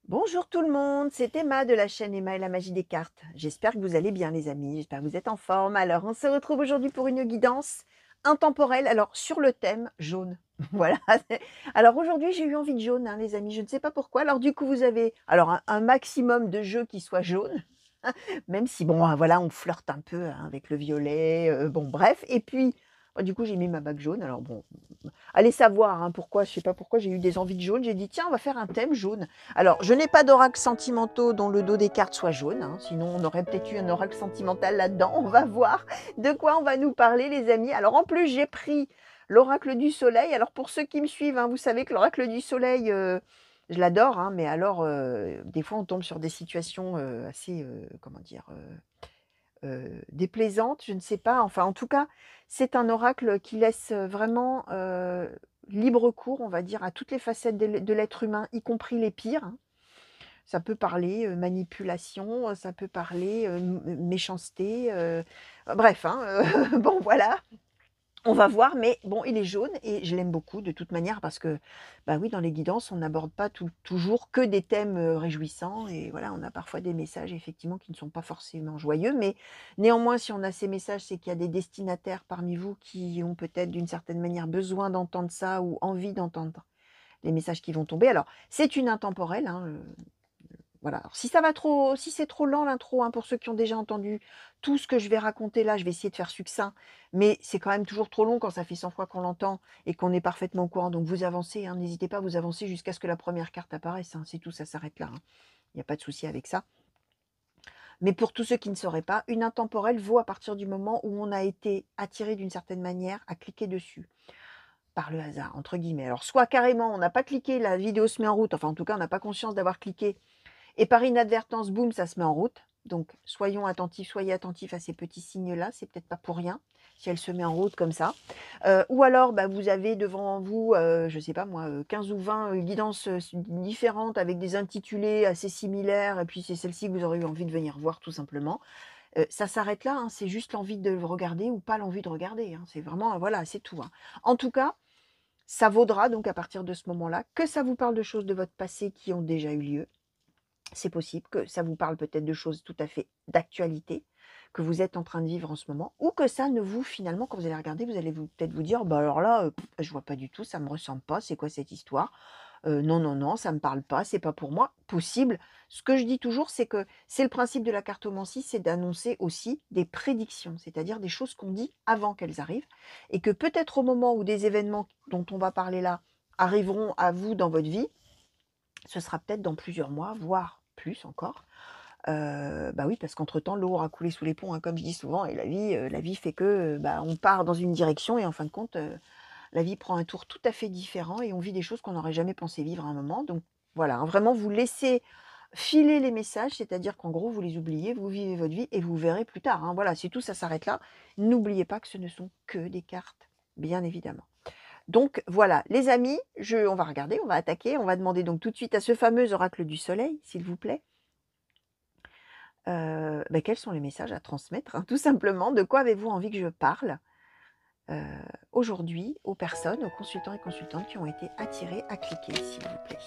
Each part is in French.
Bonjour tout le monde, c'est Emma de la chaîne Emma et la magie des cartes. J'espère que vous allez bien les amis, j'espère que vous êtes en forme. Alors on se retrouve aujourd'hui pour une guidance intemporelle, alors sur le thème jaune. Voilà. Alors aujourd'hui j'ai eu envie de jaune les amis, je ne sais pas pourquoi. Alors du coup vous avez alors un maximum de jeux qui soient jaunes, même si bon voilà on flirte un peu avec le violet, bon bref. Et puis du coup j'ai mis ma bague jaune, alors bon allez savoir, pourquoi, je sais pas pourquoi j'ai eu des envies de jaune. J'ai dit: «Tiens, on va faire un thème jaune». Alors, je n'ai pas d'oracles sentimentaux dont le dos des cartes soit jaune, sinon on aurait peut-être eu un oracle sentimental là-dedans. On va voir de quoi on va nous parler, les amis. Alors, en plus, j'ai pris l'oracle du soleil. Alors, pour ceux qui me suivent, vous savez que l'oracle du soleil, je l'adore, mais alors, des fois, on tombe sur des situations, assez, comment dire? Déplaisante, je ne sais pas. Enfin, en tout cas, c'est un oracle qui laisse, vraiment, libre cours, on va dire, à toutes les facettes de l'être humain, y compris les pires, Ça peut parler, manipulation, ça peut parler, méchanceté, bref, bon voilà. On va voir, mais bon, il est jaune et je l'aime beaucoup de toute manière parce que, bah oui, dans les guidances, on n'aborde pas toujours que des thèmes, réjouissants et voilà, on a parfois des messages effectivement qui ne sont pas forcément joyeux, mais néanmoins, si on a ces messages, c'est qu'il y a des destinataires parmi vous qui ont peut-être d'une certaine manière besoin d'entendre ça ou envie d'entendre les messages qui vont tomber. Alors, c'est une intemporelle, voilà. Alors si c'est trop lent l'intro, pour ceux qui ont déjà entendu tout ce que je vais raconter là, je vais essayer de faire succinct, mais c'est quand même toujours trop long quand ça fait 100 fois qu'on l'entend et qu'on est parfaitement au courant. Donc vous avancez, n'hésitez pas à vous avancer jusqu'à ce que la première carte apparaisse, c'est tout, ça s'arrête là, Il n'y a pas de souci avec ça. Mais pour tous ceux qui ne sauraient pas, une intemporelle vaut à partir du moment où on a été attiré d'une certaine manière à cliquer dessus, par le hasard, entre guillemets. Alors soit carrément on n'a pas cliqué, la vidéo se met en route, enfin en tout cas on n'a pas conscience d'avoir cliqué et par inadvertance, boum, ça se met en route. Donc, soyez attentifs à ces petits signes-là. C'est peut-être pas pour rien si elle se met en route comme ça. Ou alors, vous avez devant vous, je sais pas moi, 15 ou 20 guidances différentes avec des intitulés assez similaires. Et puis, c'est celle-ci que vous aurez eu envie de venir voir tout simplement. Ça s'arrête là. C'est juste l'envie de regarder ou pas l'envie de regarder. C'est vraiment, voilà, c'est tout. En tout cas, ça vaudra donc à partir de ce moment-là que ça vous parle de choses de votre passé qui ont déjà eu lieu, c'est possible que ça vous parle peut-être de choses tout à fait d'actualité, que vous êtes en train de vivre en ce moment, ou que ça ne vous finalement, quand vous allez regarder, vous allez peut-être vous dire: «Bah, alors là, je vois pas du tout, ça me ressemble pas, c'est quoi cette histoire? Non, non, non, ça me parle pas, c'est pas pour moi». Possible. Ce que je dis toujours, c'est que c'est le principe de la cartomancie, c'est d'annoncer aussi des prédictions, c'est-à-dire des choses qu'on dit avant qu'elles arrivent et que peut-être au moment où des événements dont on va parler là arriveront à vous dans votre vie, ce sera peut-être dans plusieurs mois, voire plus encore. Bah oui, parce qu'entre-temps, l'eau aura coulé sous les ponts, comme je dis souvent et la vie fait que, on part dans une direction et en fin de compte, la vie prend un tour tout à fait différent et on vit des choses qu'on n'aurait jamais pensé vivre à un moment. Donc voilà, vraiment vous laissez filer les messages, c'est-à-dire qu'en gros, vous les oubliez, vous vivez votre vie et vous verrez plus tard, Voilà, c'est tout, ça s'arrête là. N'oubliez pas que ce ne sont que des cartes, bien évidemment. Donc voilà, les amis, on va regarder, on va attaquer, on va demander donc tout de suite à ce fameux oracle du soleil, s'il vous plaît, quels sont les messages à transmettre, tout simplement. De quoi avez-vous envie que je parle, heu, aujourd'hui aux personnes, aux consultants et consultantes qui ont été attirés à cliquer, s'il vous plaît?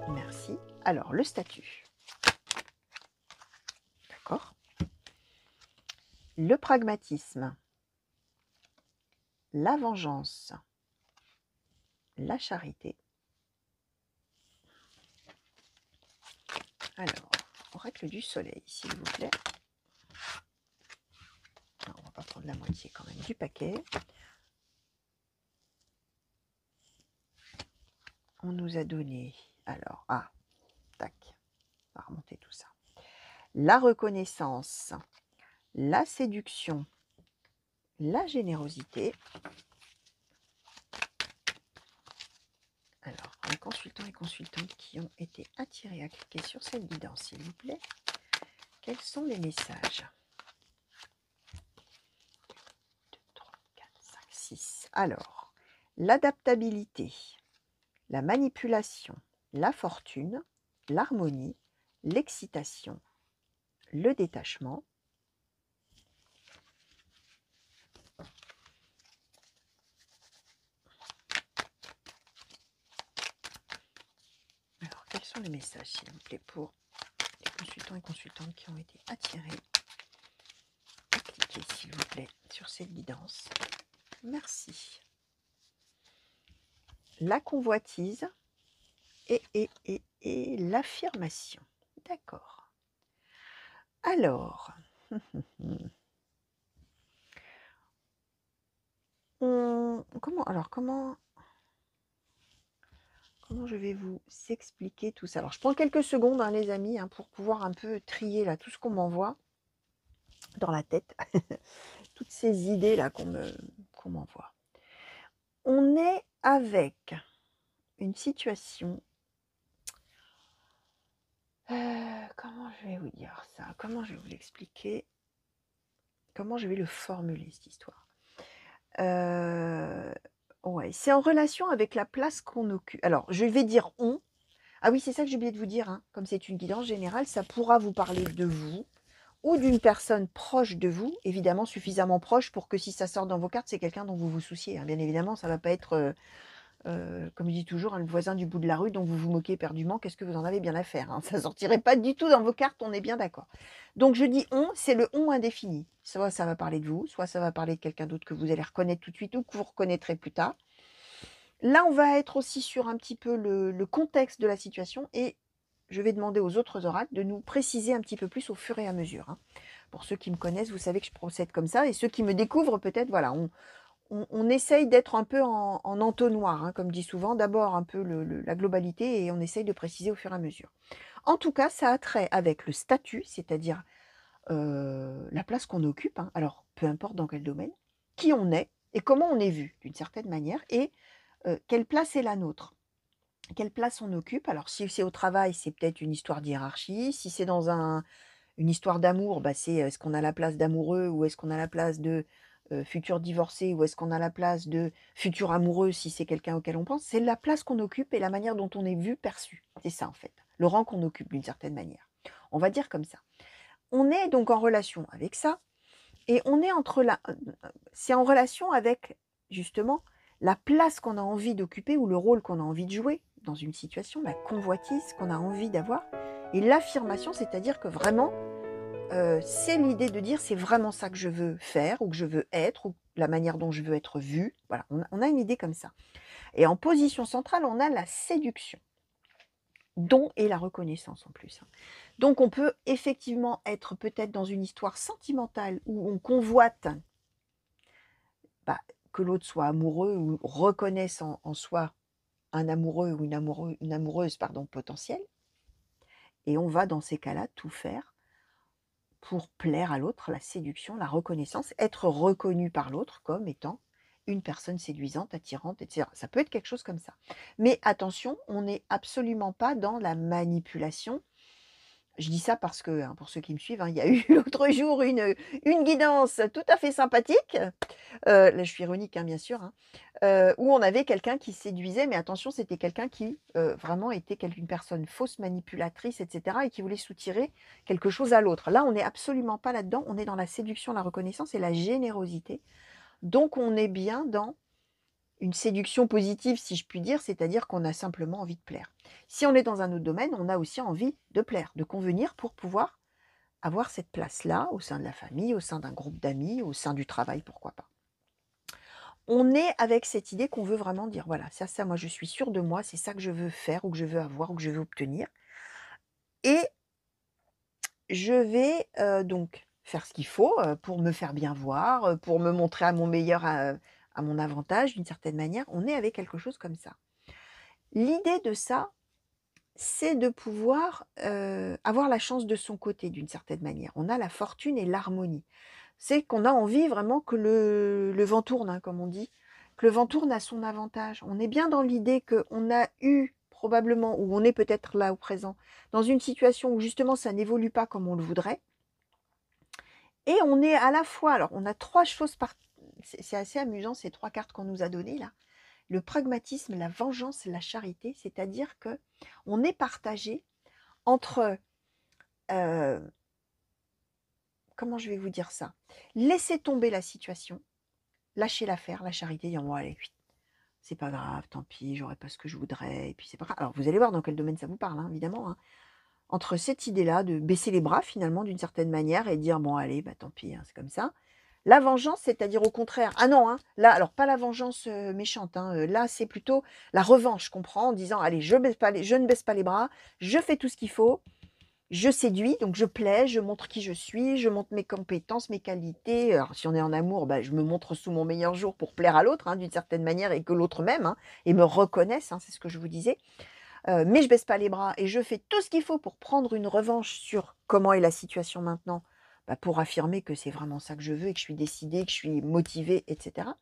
Merci. Alors le statut, d'accord. Le pragmatisme, la vengeance, la charité. Alors, oracle du soleil, s'il vous plaît. Non, on va pas prendre la moitié quand même du paquet. On nous a donné, alors, tac, on va remonter tout ça. La reconnaissance, la séduction, la générosité. Alors, les consultants et consultantes qui ont été attirés à cliquer sur cette guidance, s'il vous plaît, quels sont les messages? 2, 3, 4, 5, 6. Alors, l'adaptabilité, la manipulation, la fortune, l'harmonie, l'excitation, le détachement. Alors, sont les messages, s'il vous plaît, pour les consultants et consultantes qui ont été attirés? Cliquez, s'il vous plaît, sur cette guidance. Merci. La convoitise et l'affirmation. D'accord. Alors, comment je vais vous expliquer tout ça? Alors, je prends quelques secondes, hein, les amis, hein, pour pouvoir un peu trier là tout ce qu'on m'envoie dans la tête, toutes ces idées là qu'on m'envoie. On est avec une situation. Comment je vais vous dire ça? Comment je vais vous l'expliquer? Comment je vais le formuler, cette histoire? Ouais, c'est en relation avec la place qu'on occupe. Alors, je vais dire «on». Ah oui, c'est ça que j'ai oublié de vous dire, hein. Comme c'est une guidance générale, ça pourra vous parler de vous ou d'une personne proche de vous, évidemment suffisamment proche pour que si ça sort dans vos cartes, c'est quelqu'un dont vous vous souciez, hein. Bien évidemment, ça ne va pas être, comme je dis toujours, hein, le voisin du bout de la rue dont vous vous moquez éperdument, qu'est-ce que vous en avez bien à faire, hein? Ça sortirait pas du tout dans vos cartes, on est bien d'accord. Donc je dis «on», c'est le «on» indéfini. Soit ça va parler de vous, soit ça va parler de quelqu'un d'autre que vous allez reconnaître tout de suite ou que vous reconnaîtrez plus tard. Là, on va être aussi sur un petit peu le contexte de la situation et je vais demander aux autres oracles de nous préciser un petit peu plus au fur et à mesure, hein. Pour ceux qui me connaissent, vous savez que je procède comme ça et ceux qui me découvrent peut-être, voilà, on essaye d'être un peu en entonnoir, hein, comme dit souvent. D'abord un peu la globalité et on essaye de préciser au fur et à mesure. En tout cas, ça a trait avec le statut, c'est-à-dire la place qu'on occupe, hein, alors peu importe dans quel domaine, qui on est et comment on est vu d'une certaine manière et quelle place est la nôtre. Quelle place on occupe. Alors si c'est au travail, c'est peut-être une histoire de hiérarchie. Si c'est dans une histoire d'amour, bah, c'est est-ce qu'on a la place d'amoureux ou est-ce qu'on a la place de futur divorcé ou est-ce qu'on a la place de futur amoureux si c'est quelqu'un auquel on pense. C'est la place qu'on occupe et la manière dont on est vu, perçu. C'est ça en fait. Le rang qu'on occupe d'une certaine manière. On va dire comme ça. On est donc en relation avec ça et on est c'est en relation avec justement la place qu'on a envie d'occuper ou le rôle qu'on a envie de jouer dans une situation, la convoitise qu'on a envie d'avoir et l'affirmation, c'est-à-dire que vraiment c'est l'idée de dire: «C'est vraiment ça que je veux faire ou que je veux être ou la manière dont je veux être vue». Voilà, on a une idée comme ça et en position centrale, on a la séduction, dont et la reconnaissance en plus, hein. Donc on peut effectivement être peut-être dans une histoire sentimentale où on convoite, bah, que l'autre soit amoureux ou reconnaisse en soi un amoureux ou une amoureuse, pardon, potentielle et on va dans ces cas-là tout faire pour plaire à l'autre, la séduction, la reconnaissance, être reconnu par l'autre comme étant une personne séduisante, attirante, etc. Ça peut être quelque chose comme ça. Mais attention, on n'est absolument pas dans la manipulation. Je dis ça parce que, hein, pour ceux qui me suivent, hein, il y a eu l'autre jour une guidance tout à fait sympathique. Là, je suis ironique, hein, bien sûr, hein, où on avait quelqu'un qui séduisait, mais attention, c'était quelqu'un qui, vraiment était une personne fausse, manipulatrice et cetera et qui voulait soutirer quelque chose à l'autre. Là, on n'est absolument pas là-dedans, on est dans la séduction, la reconnaissance et la générosité. Donc on est bien dans une séduction positive, si je puis dire, c'est-à-dire qu'on a simplement envie de plaire. Si on est dans un autre domaine, on a aussi envie de plaire, de convenir pour pouvoir avoir cette place-là au sein de la famille, au sein d'un groupe d'amis, au sein du travail, pourquoi pas. On est avec cette idée qu'on veut vraiment dire: «Voilà, ça, moi, je suis sûre de moi, c'est ça que je veux faire ou que je veux avoir ou que je veux obtenir et je vais, donc faire ce qu'il faut, pour me faire bien voir, pour me montrer à mon meilleur, à mon avantage d'une certaine manière». On est avec quelque chose comme ça. L'idée de ça, c'est de pouvoir, avoir la chance de son côté d'une certaine manière. On a la fortune et l'harmonie. C'est qu'on a envie vraiment que le vent tourne, hein, comme on dit, que le vent tourne à son avantage. On est bien dans l'idée qu'on a eu probablement, ou on est peut-être là au présent, dans une situation où justement ça n'évolue pas comme on le voudrait. Et on est à la fois, alors on a trois choses, c'est assez amusant ces trois cartes qu'on nous a données là. Le pragmatisme, la vengeance et la charité, c'est-à-dire que on est partagé entre, euh, comment je vais vous dire ça, laisser tomber la situation, lâcher l'affaire, la charité, dire: «Bon allez, c'est pas grave, tant pis, j'aurai pas ce que je voudrais, et puis c'est pas grave. Alors vous allez voir dans quel domaine ça vous parle, hein, évidemment, hein. Entre cette idée-là de baisser les bras finalement d'une certaine manière et dire: «Bon allez, bah tant pis, hein, c'est comme ça». La vengeance, c'est-à-dire au contraire ah non, hein, là alors pas la vengeance, méchante, hein, là c'est plutôt la revanche qu'on prend en disant: «Allez, je ne baisse pas les bras, je fais tout ce qu'il faut, je séduis, donc je plais, je montre qui je suis, je montre mes compétences, mes qualités». Alors si on est en amour, bah, je me montre sous mon meilleur jour pour plaire à l'autre, hein, d'une certaine manière et que l'autre m'aime, hein, et me reconnaisse, hein, c'est ce que je vous disais. Mais je baisse pas les bras et je fais tout ce qu'il faut pour prendre une revanche sur comment est la situation maintenant, bah, pour affirmer que c'est vraiment ça que je veux et que je suis décidée, que je suis motivée et cetera.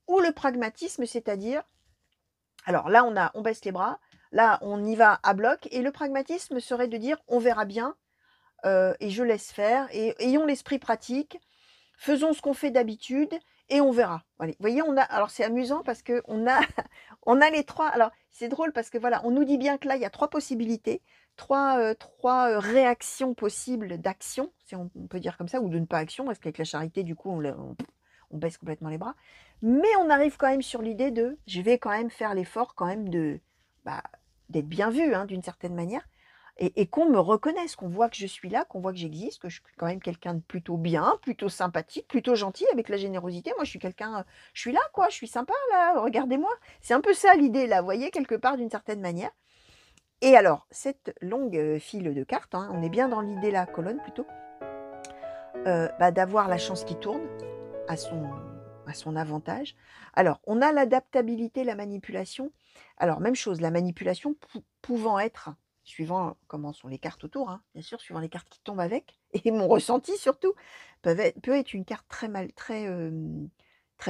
Ou le pragmatisme, c'est-à-dire alors là on baisse les bras, là on y va à bloc et le pragmatisme serait de dire: «On verra bien, et je laisse faire et ayons l'esprit pratique, faisons ce qu'on fait d'habitude et on verra». Allez, vous voyez, on a alors c'est amusant parce qu'on a on a les 3. Alors c'est drôle parce que voilà, on nous dit bien que là, il y a 3 possibilités, 3 réactions possibles d'action, si on peut dire comme ça, ou de ne pas action, parce qu'avec la charité, du coup, on baisse complètement les bras. Mais on arrive quand même sur l'idée de: «Je vais quand même faire l'effort quand même de, bah, d'être bien vu, hein, d'une certaine manière et qu'on me reconnaisse, qu'on voit que je suis là, qu'on voit que j'existe, que je suis quand même quelqu'un de plutôt bien, plutôt sympathique, plutôt gentil avec la générosité. Moi, je suis quelqu'un, je suis là quoi, je suis sympa là, regardez-moi». C'est un peu ça l'idée là, vous voyez, quelque part d'une certaine manière. Et alors, cette longue, file de cartes, hein, on est bien dans l'idée la colonne plutôt, bah, d'avoir la chance qui tourne à son avantage. Alors, on a l'adaptabilité, la manipulation. Alors, même chose, la manipulation pouvant être, suivant comment sont les cartes autour, hein, bien sûr, suivant les cartes qui tombent avec, et mon ressenti surtout, peut être une carte très mal, très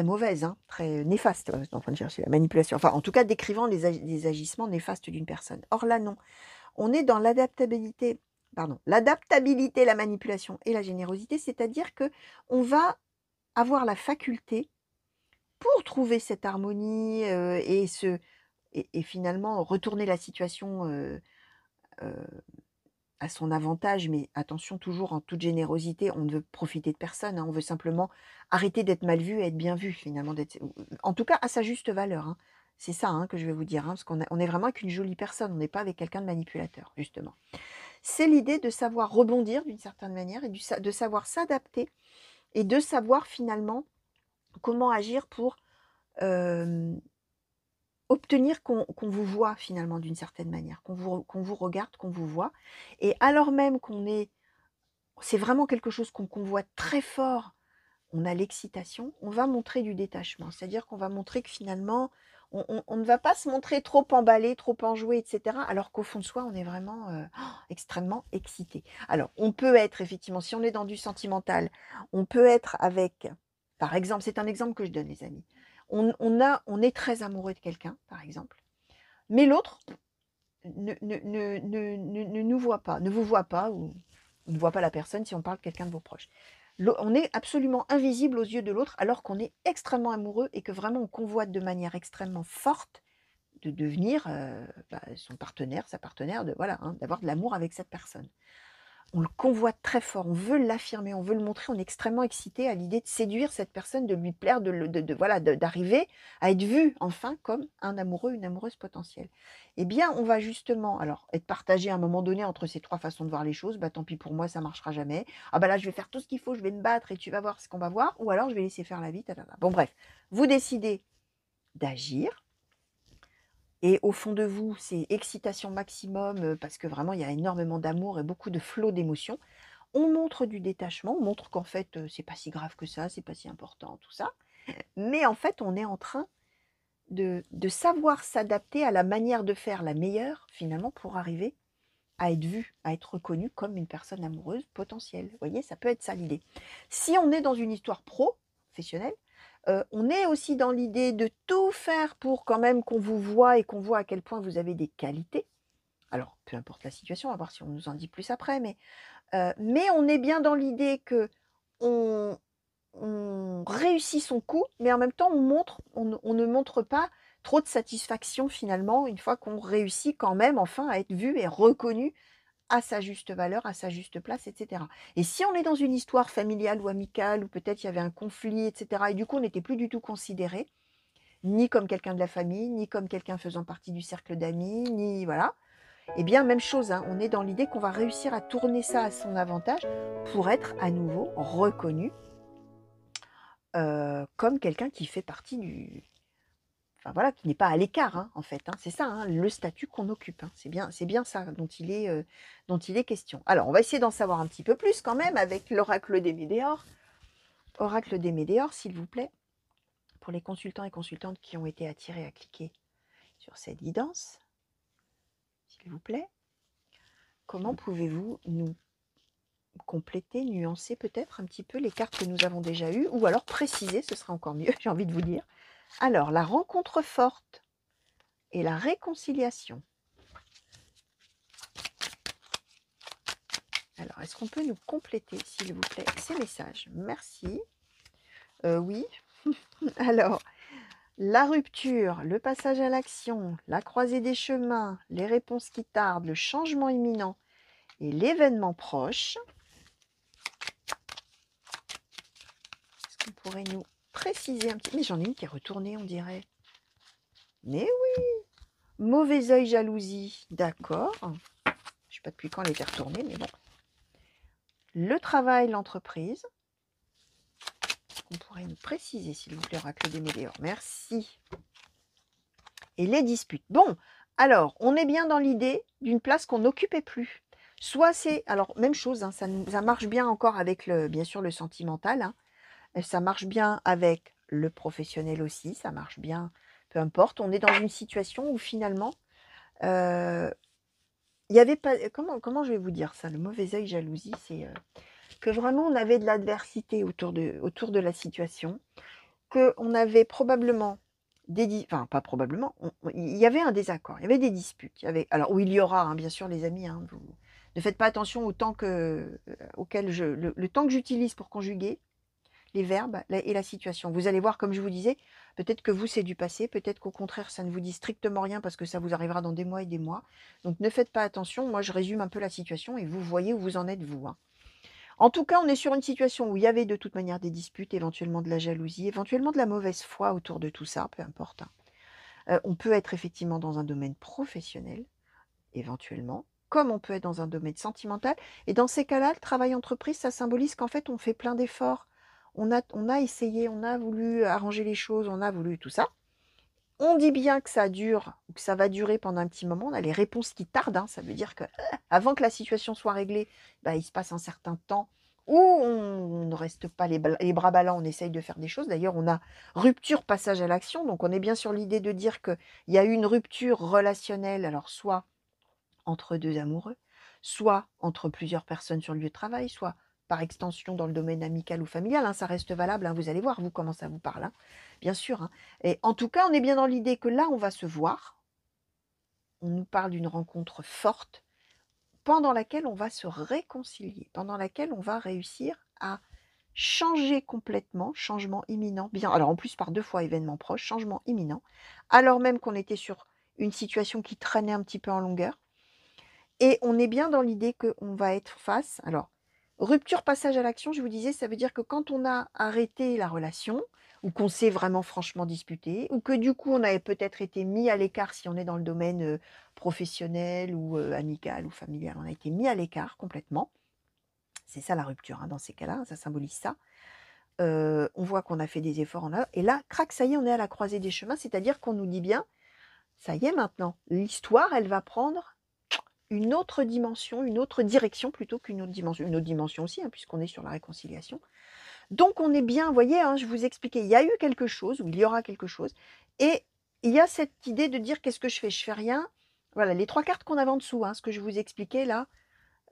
mauvaise, hein, très néfaste. J'étais en train de chercher la manipulation. Enfin, en tout cas, décrivant les agissements néfastes d'une personne. Or là, non. On est dans l'adaptabilité, la manipulation et la générosité, c'est-à-dire que on va avoir la faculté, pour trouver cette harmonie, et finalement retourner la situation, heu, à son avantage, mais attention toujours en toute générosité, on ne veut profiter de personne, hein, on veut simplement arrêter d'être mal vu et être bien vu finalement, d'être en tout cas à sa juste valeur, hein. C'est ça, hein, que je vais vous dire, hein, parce on est vraiment avec une jolie personne, on n'est pas avec quelqu'un de manipulateur, justement. C'est l'idée de savoir rebondir d'une certaine manière et de savoir s'adapter et de savoir finalement comment agir pour, hem obtenir qu'on vous voit finalement d'une certaine manière, qu'on vous regarde, qu'on vous voit, et alors même c'est vraiment quelque chose qu'on convoite très fort, on a l'excitation, on va montrer du détachement. C'est-à-dire qu'on va montrer que finalement, on ne va pas se montrer trop emballé, trop enjoué et cetera, alors qu'au fond de soi, on est vraiment, extrêmement excité. Alors, on peut être effectivement, si on est dans du sentimental, on peut être avec par exemple, c'est un exemple que je donne les amis. On est très amoureux de quelqu'un, par exemple, mais l'autre ne nous voit pas, ne vous voit pas ou ne voit pas la personne si on parle de quelqu'un de vos proches. On est absolument invisible aux yeux de l'autre alors qu'on est extrêmement amoureux et que vraiment on convoite de manière extrêmement forte de devenir, bah, son partenaire, sa partenaire, voilà, hein, d'avoir de l'amour avec cette personne. On le convoite très fort, on veut l'affirmer, on veut le montrer, on est extrêmement excité à l'idée de séduire cette personne, de lui plaire, voilà, d'arriver à être vu enfin comme un amoureux, une amoureuse potentielle. Eh bien, on va justement alors être partagé à un moment donné entre ces 3 façons de voir les choses. Bah, tant pis pour moi, ça marchera jamais. Ah bah là, je vais faire tout ce qu'il faut, je vais me battre et tu vas voir ce qu'on va voir, ou alors je vais laisser faire la vie, ta. Bon bref, vous décidez d'agir. Et au fond de vous, c'est excitation maximum, parce que vraiment il y a énormément d'amour et beaucoup de flot d'émotions. On montre du détachement, on montre qu'en fait, c'est pas si grave que ça, c'est pas si important, tout ça. Mais en fait, on est en train de savoir s'adapter à la manière de faire la meilleure, finalement, pour arriver à être vu, à être reconnu comme une personne amoureuse potentielle. Vous voyez, ça peut être ça l'idée. Si on est dans une histoire professionnelle, on est aussi dans l'idée de tout faire pour quand même qu'on vous voie et qu'on voit à quel point vous avez des qualités. Alors, peu importe la situation, on va voir si on nous en dit plus après, mais on est bien dans l'idée que on réussit son coup, mais en même temps on ne montre pas trop de satisfaction finalement, une fois qu'on réussit quand même enfin à être vu et reconnu à sa juste valeur, à sa juste place, et cetera. Et si on est dans une histoire familiale ou amicale, où peut-être il y avait un conflit, et cetera, et du coup on n'était plus du tout considéré, ni comme quelqu'un de la famille, ni comme quelqu'un faisant partie du cercle d'amis, ni voilà. Eh bien, même chose, hein, on est dans l'idée qu'on va réussir à tourner ça à son avantage pour être à nouveau reconnu comme quelqu'un qui fait partie du... Enfin voilà, qui n'est pas à l'écart, hein, en fait. Hein, c'est ça, hein, le statut qu'on occupe. Hein, c'est bien ça dont il est question. Alors, on va essayer d'en savoir un petit peu plus quand même avec l'oracle des Médéors. Oracle des Médéors, s'il vous plaît, pour les consultants et consultantes qui ont été attirés à cliquer sur cette guidance. S'il vous plaît, comment pouvez-vous nous compléter, nuancer peut-être un petit peu les cartes que nous avons déjà eues, ou alors préciser, ce sera encore mieux, j'ai envie de vous dire. Alors, la rencontre forte et la réconciliation. Alors, est-ce qu'on peut nous compléter, s'il vous plaît, ces messages? Merci. Oui. Alors, la rupture, le passage à l'action, la croisée des chemins, les réponses qui tardent, le changement imminent et l'événement proche. Est-ce qu'on pourrait nous préciser un petit... Mais j'en ai une qui est retournée, on dirait. Mais oui. Mauvais œil, jalousie. D'accord. Je ne sais pas depuis quand elle était retournée, mais bon. Le travail, l'entreprise. Est-ce qu'on pourrait nous préciser, s'il vous plaît, oracle des Médéors? Merci. Et les disputes. Bon, alors, on est bien dans l'idée d'une place qu'on n'occupait plus. Soit c'est... Alors, même chose, hein, ça marche bien encore avec, bien sûr, le sentimental. Hein. Ça marche bien avec le professionnel aussi. Ça marche bien, peu importe. On est dans une situation où, finalement, il n'y avait pas... Comment je vais vous dire ça? Le mauvais œil, jalousie, c'est que vraiment, on avait de l'adversité autour de la situation. Qu'on avait probablement... Enfin, pas probablement, il y avait un désaccord, il y avait des disputes. Alors, où il y aura, hein, bien sûr, les amis, hein, vous ne faites pas attention au temps auquel le temps que j'utilise pour conjuguer les verbes et la situation. Vous allez voir, comme je vous disais, peut-être que vous, c'est du passé, peut-être qu'au contraire, ça ne vous dit strictement rien parce que ça vous arrivera dans des mois et des mois. Donc, ne faites pas attention. Moi, je résume un peu la situation et vous voyez où vous en êtes, vous. Hein. En tout cas, on est sur une situation où il y avait de toute manière des disputes, éventuellement de la jalousie, éventuellement de la mauvaise foi autour de tout ça, peu importe. Hein. On peut être effectivement dans un domaine professionnel, éventuellement, comme on peut être dans un domaine sentimental. Et dans ces cas-là, le travail entreprise, ça symbolise qu'en fait, on fait plein d'efforts. On a essayé, on a voulu arranger les choses, on a voulu tout ça. On dit bien que ça dure, ou que ça va durer pendant un petit moment. On a les réponses qui tardent. Hein. Ça veut dire que avant que la situation soit réglée, il se passe un certain temps où on ne reste pas les bras ballants, on essaye de faire des choses. D'ailleurs, on a rupture, passage à l'action. Donc, on est bien sur l'idée de dire qu'il y a eu une rupture relationnelle, alors soit entre deux amoureux, soit entre plusieurs personnes sur le lieu de travail, soit par extension dans le domaine amical ou familial. Hein, ça reste valable, hein, vous allez voir, vous, comment ça vous parle. Hein, bien sûr. Hein. Et en tout cas, on est bien dans l'idée que là, on va se voir. On nous parle d'une rencontre forte pendant laquelle on va se réconcilier, pendant laquelle on va réussir à changer complètement, changement imminent. Bien, alors en plus par 2 fois événement proche, changement imminent, alors même qu'on était sur une situation qui traînait un petit peu en longueur. Et on est bien dans l'idée qu'on va être face... Alors, rupture, passage à l'action, je vous disais, ça veut dire que quand on a arrêté la relation, ou qu'on s'est vraiment franchement disputé, ou que du coup on avait peut-être été mis à l'écart si on est dans le domaine professionnel ou amical ou familial, on a été mis à l'écart complètement. C'est ça la rupture, hein, dans ces cas-là, ça symbolise ça. On voit qu'on a fait des efforts, et là, crac, ça y est, on est à la croisée des chemins, c'est-à-dire qu'on nous dit bien, ça y est maintenant, l'histoire, elle va prendre une autre dimension, une autre direction plutôt qu'une autre dimension aussi, hein, puisqu'on est sur la réconciliation. Donc on est bien, vous voyez, hein, je vous expliquais, il y a eu quelque chose, ou il y aura quelque chose, et il y a cette idée de dire qu'est-ce que je fais? Je fais rien. Voilà, les 3 cartes qu'on avait en dessous, hein, ce que je vous expliquais là.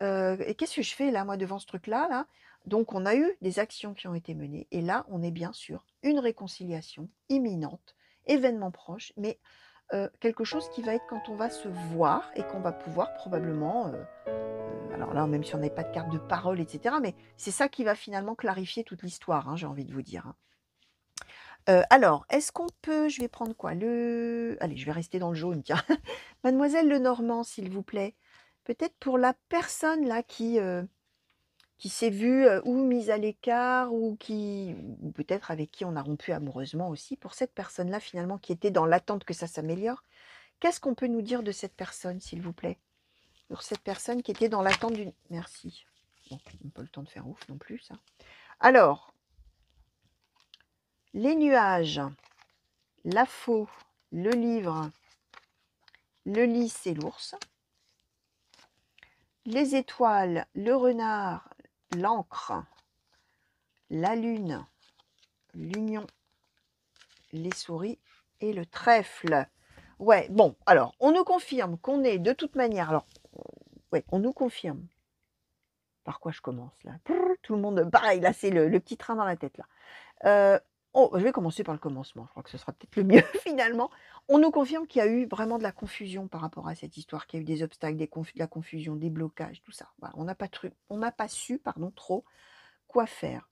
Et qu'est-ce que je fais là, moi, devant ce truc-là là? Donc on a eu des actions qui ont été menées, et là, on est bien sur une réconciliation imminente, événement proche, mais quelque chose qui va être quand on va se voir et qu'on va pouvoir probablement, alors là, même si on n'avait pas de carte de parole, etc., mais c'est ça qui va finalement clarifier toute l'histoire, hein, j'ai envie de vous dire. Hein. Alors, est-ce qu'on peut... Je vais prendre quoi? Allez, je vais rester dans le jaune, tiens. Mademoiselle Lenormand, s'il vous plaît. Peut-être pour la personne là qui qui s'est vue, ou mise à l'écart ou peut-être avec qui on a rompu amoureusement aussi. Pour cette personne-là, finalement, qui était dans l'attente que ça s'améliore, qu'est-ce qu'on peut nous dire de cette personne, s'il vous plaît? Pour cette personne qui était dans l'attente d'une merci. Bon, on n'a pas le temps de faire ouf non plus, ça. Alors, les nuages, la faux, le livre, le lys et l'ours, les étoiles, le renard, l'encre, la lune, l'union, les souris et le trèfle. Ouais, bon, alors, on nous confirme qu'on est de toute manière, alors, ouais, on nous confirme. Par quoi je commence là? Tout le monde, pareil, là, c'est le petit train dans la tête, là. Je vais commencer par le commencement, je crois que ce sera peut-être le mieux finalement. On nous confirme qu'il y a eu vraiment de la confusion par rapport à cette histoire, qu'il y a eu des obstacles, de la confusion, des blocages, tout ça. Voilà, on n'a pas su, pardon, trop quoi faire.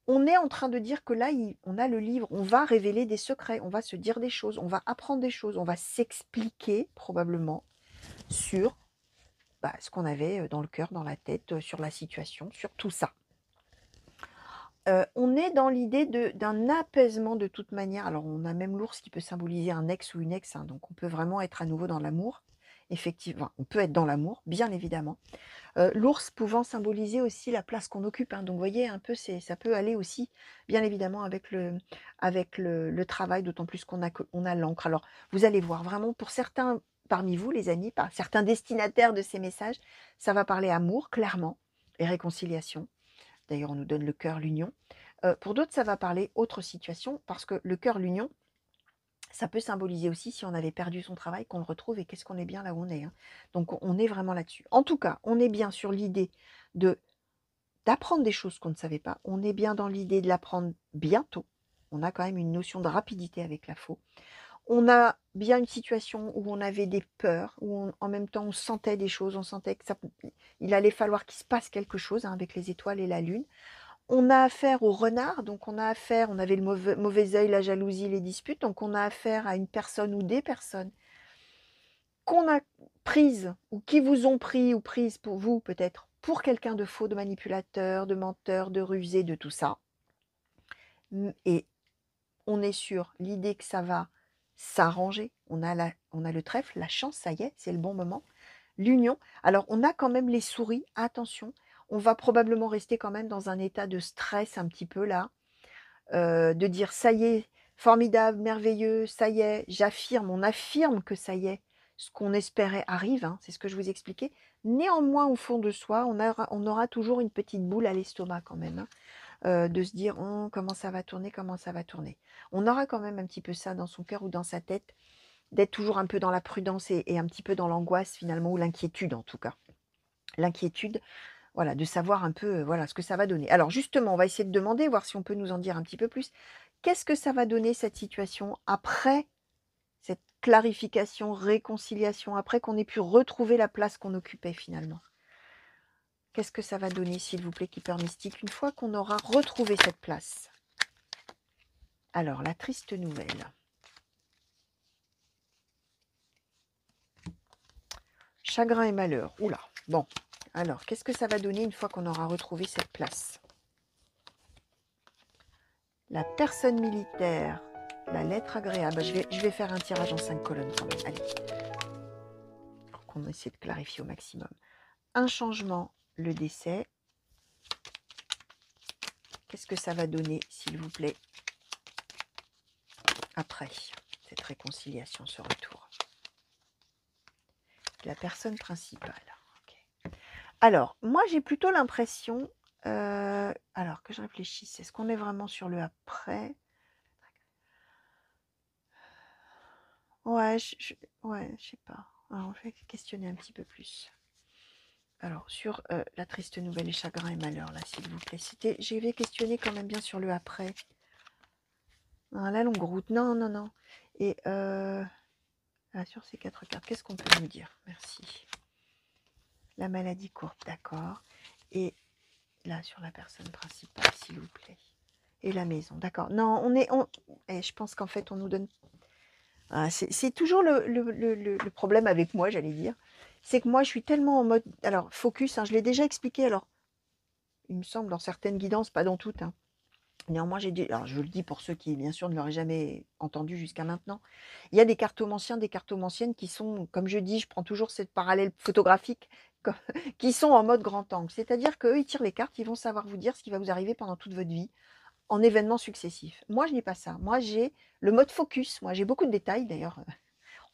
On est en train de dire que là, on a le livre, on va révéler des secrets, on va se dire des choses, on va apprendre des choses, on va s'expliquer probablement sur ce qu'on avait dans le cœur, dans la tête, sur la situation, sur tout ça. On est dans l'idée d'un apaisement de toute manière. Alors, on a même l'ours qui peut symboliser un ex ou une ex, hein, donc on peut vraiment être à nouveau dans l'amour. Effectivement, on peut être dans l'amour, bien évidemment. L'ours pouvant symboliser aussi la place qu'on occupe, hein, donc vous voyez un peu, ça peut aller aussi, bien évidemment, avec le travail, d'autant plus qu'on a l'encre. Alors, vous allez voir, vraiment, pour certains parmi vous, les amis, par certains destinataires de ces messages, ça va parler amour, clairement, et réconciliation. D'ailleurs, on nous donne le cœur, l'union. Pour d'autres, ça va parler autre situation, parce que le cœur, l'union, ça peut symboliser aussi si on avait perdu son travail, qu'on le retrouve et qu'est-ce qu'on est bien là où on est. Hein. Donc, on est vraiment là-dessus. En tout cas, on est bien sur l'idée d'apprendre des choses qu'on ne savait pas. On est bien dans l'idée de l'apprendre bientôt. On a quand même une notion de rapidité avec la faux. On a bien une situation où on avait des peurs, où en même temps on sentait des choses, on sentait que il allait falloir qu'il se passe quelque chose, hein, avec les étoiles et la lune. On a affaire au renard, donc on avait le mauvais œil, la jalousie, les disputes, donc on a affaire à une personne ou des personnes qu'on a prises ou qui vous ont pris ou prises pour vous peut-être pour quelqu'un de faux, de manipulateur, de menteur, de rusé, de tout ça. Et on est sur l'idée que ça va s'arranger. On a le trèfle, la chance, ça y est, c'est le bon moment. L'union. Alors, on a quand même les souris, attention. On va probablement rester quand même dans un état de stress un petit peu là. De dire ça y est, formidable, merveilleux, ça y est, j'affirme, on affirme que ça y est, ce qu'on espérait arrive, hein, c'est ce que je vous expliquais. Néanmoins, au fond de soi, on aura toujours une petite boule à l'estomac quand même, hein. De se dire oh, comment ça va tourner, comment ça va tourner. On aura quand même un petit peu ça dans son cœur ou dans sa tête, d'être toujours un peu dans la prudence et un petit peu dans l'angoisse finalement, ou l'inquiétude en tout cas. L'inquiétude, voilà, de savoir un peu voilà, ce que ça va donner. Alors justement, on va essayer de demander, voir si on peut nous en dire un petit peu plus. Qu'est-ce que ça va donner cette situation après cette clarification, réconciliation, après qu'on ait pu retrouver la place qu'on occupait finalement? Qu'est-ce que ça va donner, s'il vous plaît, Keeper Mystique, une fois qu'on aura retrouvé cette place? Alors, la triste nouvelle. Chagrin et malheur. Oula, bon. Alors, qu'est-ce que ça va donner une fois qu'on aura retrouvé cette place? La personne militaire, la lettre agréable. Je vais faire un tirage en 5 colonnes quand même. Allez. Pour qu'on essaie de clarifier au maximum. Un changement, le décès. Qu'est-ce que ça va donner, s'il vous plaît, après cette réconciliation, ce retour? La personne principale. Okay. Alors, moi, j'ai plutôt l'impression... alors, que je réfléchisse. Est-ce qu'on est vraiment sur le après? Ouais, ouais, je sais pas. Alors, je vais questionner un petit peu plus. Alors, sur la triste nouvelle et chagrin et malheur, là, s'il vous plaît. Je vais questionner quand même bien sur le après. Ah, la longue route. Non, non, non. Et sur ces 4 cartes, qu'est-ce qu'on peut nous dire? Merci. La maladie courte, d'accord. Et là, sur la personne principale, s'il vous plaît. Et la maison, d'accord. Non, je pense qu'en fait, on nous donne... Ah, c'est toujours le problème avec moi, j'allais dire. C'est que moi, je suis tellement en mode... Alors, focus, hein, je l'ai déjà expliqué. Alors, il me semble, dans certaines guidances, pas dans toutes, hein. Néanmoins, alors je le dis pour ceux qui, bien sûr, ne l'auraient jamais entendu jusqu'à maintenant. Il y a des cartomanciens, des cartomanciennes qui sont, comme je dis, je prends toujours cette parallèle photographique, co qui sont en mode grand angle. C'est-à-dire qu'eux, ils tirent les cartes, ils vont savoir vous dire ce qui va vous arriver pendant toute votre vie, en événements successifs. Moi, je n'ai pas ça. Moi, j'ai le mode focus. Moi, j'ai beaucoup de détails. D'ailleurs,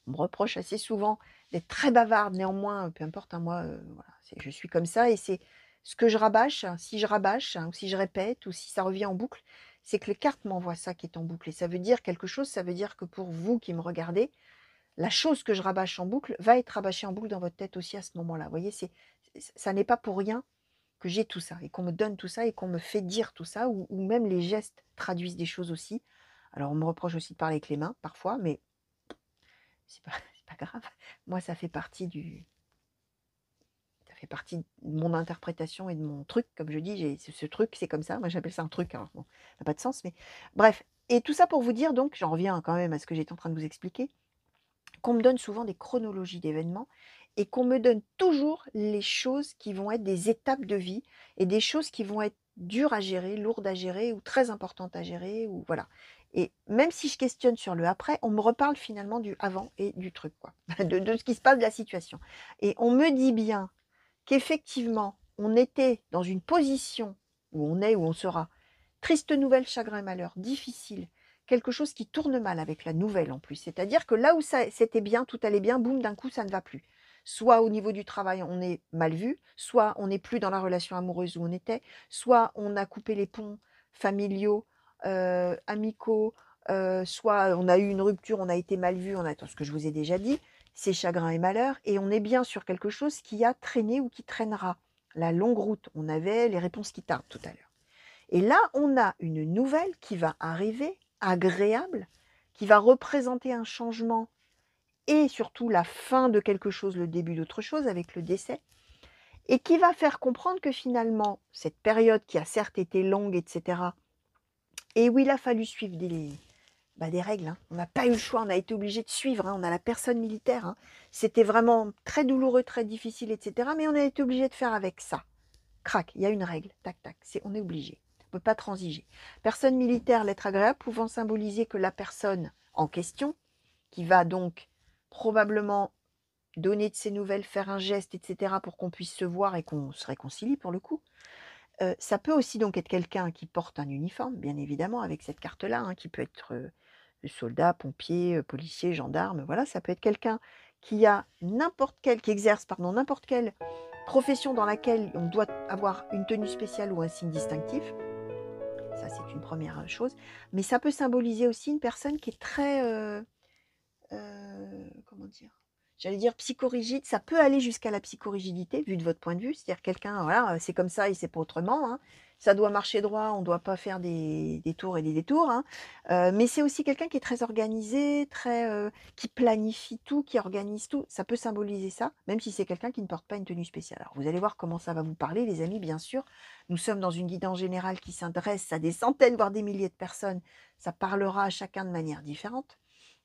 on me reproche assez souvent d'être très bavarde. Néanmoins, peu importe, hein, moi, voilà, je suis comme ça et c'est ce que je rabâche. Si je rabâche, hein, ou si je répète, ou si ça revient en boucle, c'est que les cartes m'envoient ça qui est en boucle. Et ça veut dire quelque chose. Ça veut dire que pour vous qui me regardez, la chose que je rabâche en boucle va être rabâchée en boucle dans votre tête aussi à ce moment-là. Vous voyez, ça n'est pas pour rien que j'ai tout ça et qu'on me donne tout ça et qu'on me fait dire tout ça, ou même les gestes traduisent des choses aussi. Alors, on me reproche aussi de parler avec les mains parfois, mais c'est pas, c'est pas grave. Moi, ça fait partie de mon interprétation et de mon truc. Comme je dis, ce truc, c'est comme ça. Moi, j'appelle ça un truc. Alors, bon, ça n'a pas de sens, mais bref. Et tout ça pour vous dire, donc, j'en reviens quand même à ce que j'étais en train de vous expliquer, qu'on me donne souvent des chronologies d'événements et qu'on me donne toujours les choses qui vont être des étapes de vie et des choses qui vont être dures à gérer, lourdes à gérer ou très importantes à gérer, ou voilà. Et même si je questionne sur le après, on me reparle finalement du avant et du truc, quoi, de ce qui se passe, de la situation. Et on me dit bien qu'effectivement, on était dans une position où on est, où on sera. Triste nouvelle, chagrin et malheur, difficile, quelque chose qui tourne mal avec la nouvelle en plus. C'est-à-dire que là où c'était bien, tout allait bien, boum, d'un coup, ça ne va plus. Soit au niveau du travail, on est mal vu, soit on n'est plus dans la relation amoureuse où on était, soit on a coupé les ponts familiaux, amicaux, soit on a eu une rupture, on a été mal vu, on a ce que je vous ai déjà dit, c'est chagrin et malheur, et on est bien sur quelque chose qui a traîné ou qui traînera. La longue route, on avait les réponses qui tardent tout à l'heure. Et là, on a une nouvelle qui va arriver, agréable, qui va représenter un changement et surtout la fin de quelque chose, le début d'autre chose avec le décès, et qui va faire comprendre que finalement, cette période qui a certes été longue, etc., et où il a fallu suivre des règles, hein. On n'a pas eu le choix, on a été obligé de suivre, hein. On a la personne militaire, hein. C'était vraiment très douloureux, très difficile, etc., mais on a été obligé de faire avec ça. Crac, il y a une règle, tac, tac, on est obligé. On ne peut pas transiger. Personne militaire, lettre agréable, pouvant symboliser que la personne en question, qui va donc probablement donner de ses nouvelles, faire un geste, etc., pour qu'on puisse se voir et qu'on se réconcilie pour le coup. Ça peut aussi donc être quelqu'un qui porte un uniforme, bien évidemment, avec cette carte-là, hein, qui peut être soldat, pompier, policier, gendarme, voilà, ça peut être quelqu'un qui qui exerce, pardon, n'importe quelle profession dans laquelle on doit avoir une tenue spéciale ou un signe distinctif. Ça, c'est une première chose. Mais ça peut symboliser aussi une personne qui est très, comment dire? J'allais dire psychorigide. Ça peut aller jusqu'à la psychorigidité, vu de votre point de vue. C'est-à-dire quelqu'un, voilà, c'est comme ça et c'est pas autrement, hein. Ça doit marcher droit, on ne doit pas faire des tours et des détours, hein. Mais c'est aussi quelqu'un qui est très organisé, très, qui planifie tout, qui organise tout. Ça peut symboliser ça, même si c'est quelqu'un qui ne porte pas une tenue spéciale. Alors vous allez voir comment ça va vous parler, les amis, bien sûr. Nous sommes dans une guidance générale qui s'adresse à des centaines, voire des milliers de personnes. Ça parlera à chacun de manière différente,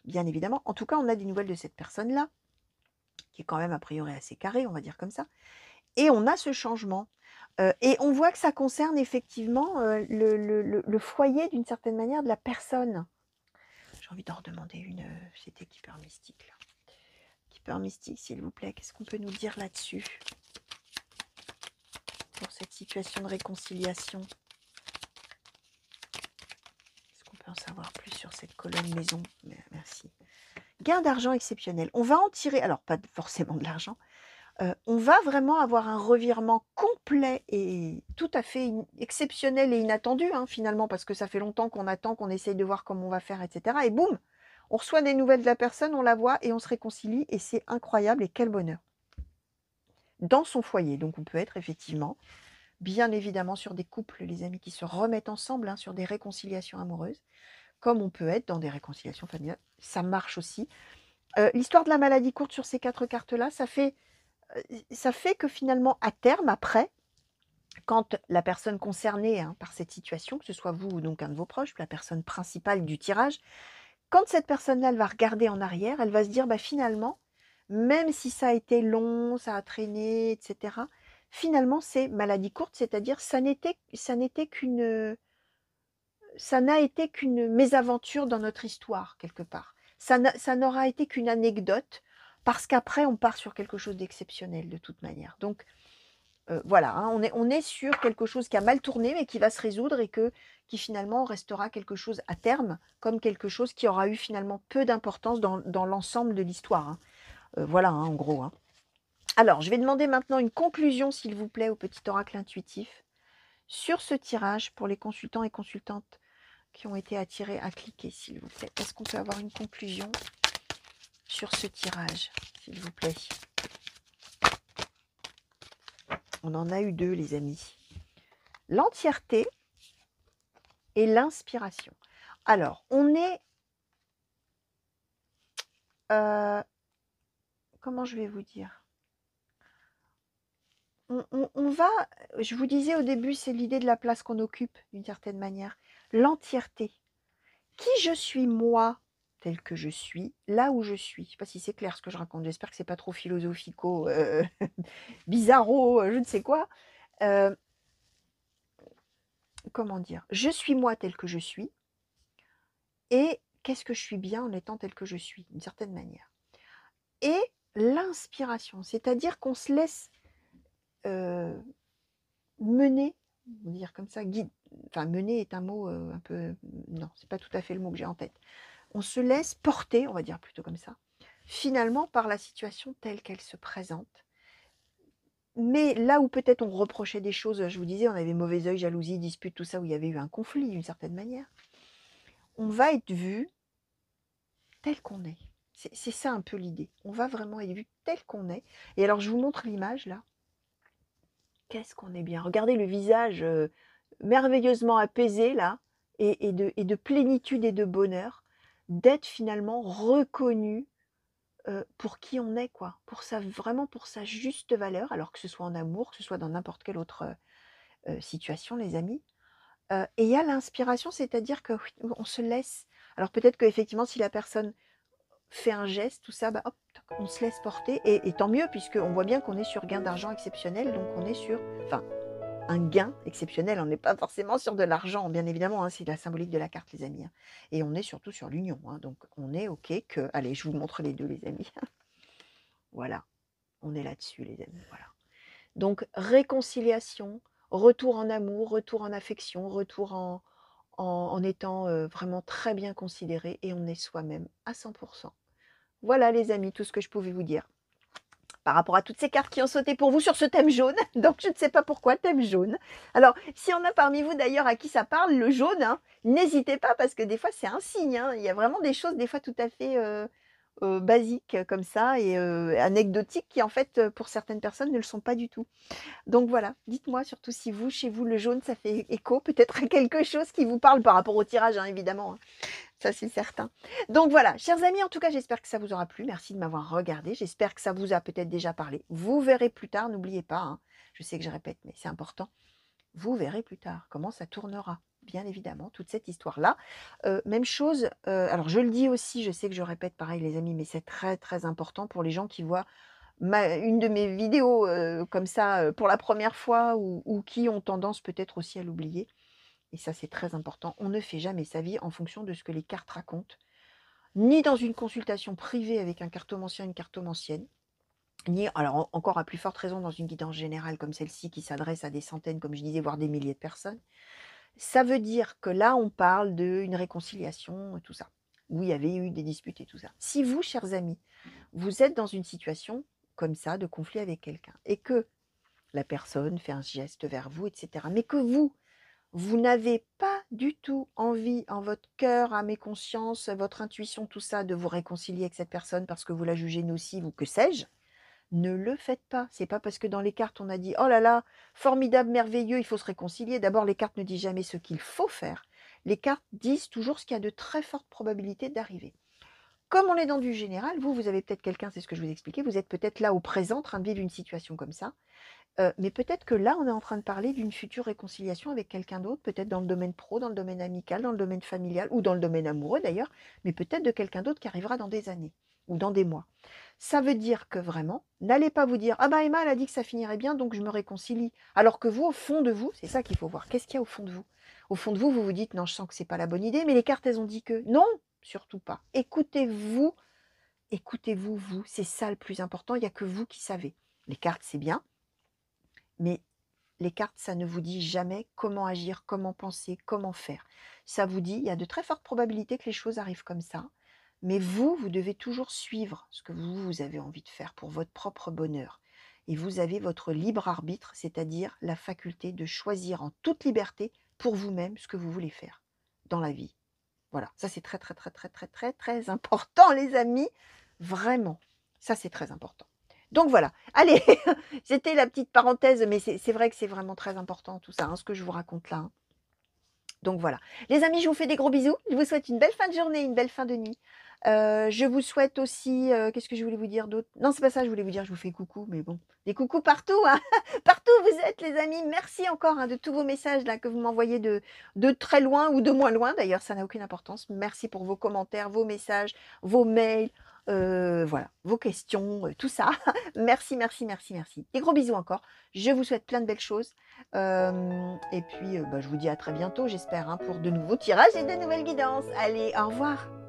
bien évidemment. En tout cas, on a des nouvelles de cette personne-là, qui est quand même a priori assez carrée, on va dire comme ça. Et on a ce changement. Et on voit que ça concerne effectivement le foyer, d'une certaine manière, de la personne. J'ai envie d'en redemander une, c'était Keeper Mystique, là. Keeper Mystique, s'il vous plaît, qu'est-ce qu'on peut nous dire là-dessus? Pour cette situation de réconciliation. Est-ce qu'on peut en savoir plus sur cette colonne maison? Merci. Gain d'argent exceptionnel. On va en tirer, alors pas forcément de l'argent, on va vraiment avoir un revirement complet et tout à fait exceptionnel et inattendu, hein, finalement, parce que ça fait longtemps qu'on attend, qu'on essaye de voir comment on va faire, etc. Et boum, on reçoit des nouvelles de la personne, on la voit et on se réconcilie et c'est incroyable et quel bonheur. Dans son foyer, donc on peut être effectivement, bien évidemment, sur des couples, les amis, qui se remettent ensemble, hein, sur des réconciliations amoureuses, comme on peut être dans des réconciliations familiales, ça marche aussi. L'histoire de la maladie courte sur ces 4 cartes-là, ça fait que finalement, à terme, après, quand la personne concernée, hein, par cette situation, que ce soit vous ou donc un de vos proches, la personne principale du tirage, quand cette personne-là, elle va regarder en arrière, elle va se dire, bah, finalement, même si ça a été long, ça a traîné, etc., finalement, c'est maladie courte, c'est-à-dire ça n'a été qu'une mésaventure dans notre histoire, quelque part. Ça n'aura été qu'une anecdote, parce qu'après, on part sur quelque chose d'exceptionnel, de toute manière. Donc, voilà, hein, on est sur quelque chose qui a mal tourné, mais qui va se résoudre et qui finalement restera quelque chose à terme, comme quelque chose qui aura eu finalement peu d'importance dans l'ensemble de l'histoire, hein. Voilà, hein, en gros, hein. Alors, je vais demander maintenant une conclusion, s'il vous plaît, au petit oracle intuitif sur ce tirage pour les consultants et consultantes qui ont été attirés à cliquer, s'il vous plaît. Est-ce qu'on peut avoir une conclusion sur ce tirage, s'il vous plaît? On en a eu deux, les amis. L'entièreté et l'inspiration. Alors, on est... comment je vais vous dire? On va... Je vous disais au début, c'est l'idée de la place qu'on occupe, d'une certaine manière. L'entièreté. Qui je suis, moi, tel que je suis, là où je suis. Je ne sais pas si c'est clair ce que je raconte. J'espère que c'est pas trop philosophico, bizarro, je ne sais quoi. Comment dire? Je suis moi tel que je suis. Et qu'est-ce que je suis bien en étant tel que je suis, d'une certaine manière. Et l'inspiration, c'est-à-dire qu'on se laisse mener, on va dire comme ça, guide. Enfin, mener est un mot un peu... Non, c'est pas tout à fait le mot que j'ai en tête. On se laisse porter, on va dire plutôt comme ça, finalement par la situation telle qu'elle se présente. Mais là où peut-être on reprochait des choses, je vous disais, on avait mauvais œil, jalousie, dispute, tout ça, où il y avait eu un conflit d'une certaine manière, on va être vu tel qu'on est. C'est ça un peu l'idée. On va vraiment être vu tel qu'on est. Et alors je vous montre l'image là. Qu'est-ce qu'on est bien. Regardez le visage merveilleusement apaisé là, et de plénitude et de bonheur, d'être finalement reconnu pour qui on est, quoi, vraiment pour sa juste valeur, alors que ce soit en amour, que ce soit dans n'importe quelle autre situation, les amis. Et il y a l'inspiration, c'est-à-dire que oui, on se laisse. Alors peut-être qu'effectivement, si la personne fait un geste, tout ça, bah, hop, on se laisse porter, et tant mieux, puisqu'on voit bien qu'on est sur gain d'argent exceptionnel, donc on est sur, enfin, un gain exceptionnel, on n'est pas forcément sur de l'argent, bien évidemment, hein, c'est la symbolique de la carte, les amis, hein. Et on est surtout sur l'union, hein, donc on est OK que... Allez, je vous montre les deux, les amis. Voilà, on est là-dessus, les amis, voilà. Donc, réconciliation, retour en amour, retour en affection, retour en étant vraiment très bien considéré, et on est soi-même à 100%. Voilà, les amis, tout ce que je pouvais vous dire par rapport à toutes ces cartes qui ont sauté pour vous sur ce thème jaune. Donc, je ne sais pas pourquoi, thème jaune. Alors, si on a parmi vous d'ailleurs à qui ça parle, le jaune, hein, n'hésitez pas, parce que des fois, c'est un signe, hein. Il y a vraiment des choses, des fois, tout à fait basiques comme ça, et anecdotiques, qui, en fait, pour certaines personnes, ne le sont pas du tout. Donc voilà, dites-moi surtout si vous, chez vous, le jaune, ça fait écho peut-être à quelque chose qui vous parle par rapport au tirage, hein, évidemment, hein. Ça, c'est certain. Donc voilà, chers amis, en tout cas, j'espère que ça vous aura plu. Merci de m'avoir regardé. J'espère que ça vous a peut-être déjà parlé. Vous verrez plus tard, n'oubliez pas, hein, je sais que je répète, mais c'est important. Vous verrez plus tard comment ça tournera, bien évidemment, toute cette histoire-là. Même chose, alors je le dis aussi, je sais que je répète pareil, les amis, mais c'est très, très important pour les gens qui voient une de mes vidéos comme ça pour la première fois, ou qui ont tendance peut-être aussi à l'oublier. Et ça, c'est très important. On ne fait jamais sa vie en fonction de ce que les cartes racontent, ni dans une consultation privée avec un cartomancien, une cartomancienne, ni, alors encore à plus forte raison, dans une guidance générale comme celle-ci, qui s'adresse à des centaines, comme je disais, voire des milliers de personnes. Ça veut dire que là, on parle d'une réconciliation, tout ça, où il y avait eu des disputes et tout ça. Si vous, chers amis, vous êtes dans une situation comme ça, de conflit avec quelqu'un, et que la personne fait un geste vers vous, etc., mais que vous n'avez pas du tout envie, en votre cœur, âme et conscience, votre intuition, tout ça, de vous réconcilier avec cette personne parce que vous la jugez nocive ou que sais-je, ne le faites pas. C'est pas parce que dans les cartes on a dit oh là là, formidable, merveilleux, il faut se réconcilier. D'abord, les cartes ne disent jamais ce qu'il faut faire. Les cartes disent toujours ce qui a de très fortes probabilités d'arriver. Comme on est dans du général, vous avez peut-être quelqu'un, c'est ce que je vous expliquais, vous êtes peut-être là au présent, en train de vivre une situation comme ça. Mais peut-être que là, on est en train de parler d'une future réconciliation avec quelqu'un d'autre, peut-être dans le domaine pro, dans le domaine amical, dans le domaine familial, ou dans le domaine amoureux d'ailleurs, mais peut-être de quelqu'un d'autre qui arrivera dans des années ou dans des mois. Ça veut dire que vraiment, n'allez pas vous dire: «Ah bah Emma, elle a dit que ça finirait bien, donc je me réconcilie». Alors que vous, au fond de vous, c'est ça qu'il faut voir. Qu'est-ce qu'il y a au fond de vous? Au fond de vous, vous vous dites: «Non, je sens que c'est pas la bonne idée», mais les cartes, elles ont dit que. Non, surtout pas. Écoutez-vous, écoutez-vous, vous, c'est ça le plus important, il y a que vous qui savez. Les cartes, c'est bien, mais les cartes, ça ne vous dit jamais comment agir, comment penser, comment faire. Ça vous dit, il y a de très fortes probabilités que les choses arrivent comme ça, mais vous, vous devez toujours suivre ce que vous avez envie de faire pour votre propre bonheur. Et vous avez votre libre arbitre, c'est-à-dire la faculté de choisir en toute liberté pour vous-même ce que vous voulez faire dans la vie. Voilà, ça c'est très, très, très, très, très, très, très important, les amis. Vraiment, ça c'est très important. Donc voilà, allez, c'était la petite parenthèse, mais c'est vrai que c'est vraiment très important tout ça, hein, ce que je vous raconte là, hein. Donc voilà. Les amis, je vous fais des gros bisous. Je vous souhaite une belle fin de journée, une belle fin de nuit. Je vous souhaite aussi, qu'est-ce que je voulais vous dire d'autre? Non, c'est pas ça, je voulais vous dire, je vous fais coucou, mais bon, des coucous partout, hein, partout où vous êtes les amis. Merci encore, hein, de tous vos messages là que vous m'envoyez de très loin ou de moins loin d'ailleurs, ça n'a aucune importance. Merci pour vos commentaires, vos messages, vos mails, voilà, vos questions, tout ça. Merci, merci, merci, merci. Des gros bisous encore. Je vous souhaite plein de belles choses. Et puis, bah, je vous dis à très bientôt, j'espère, hein, pour de nouveaux tirages et de nouvelles guidances. Allez, au revoir.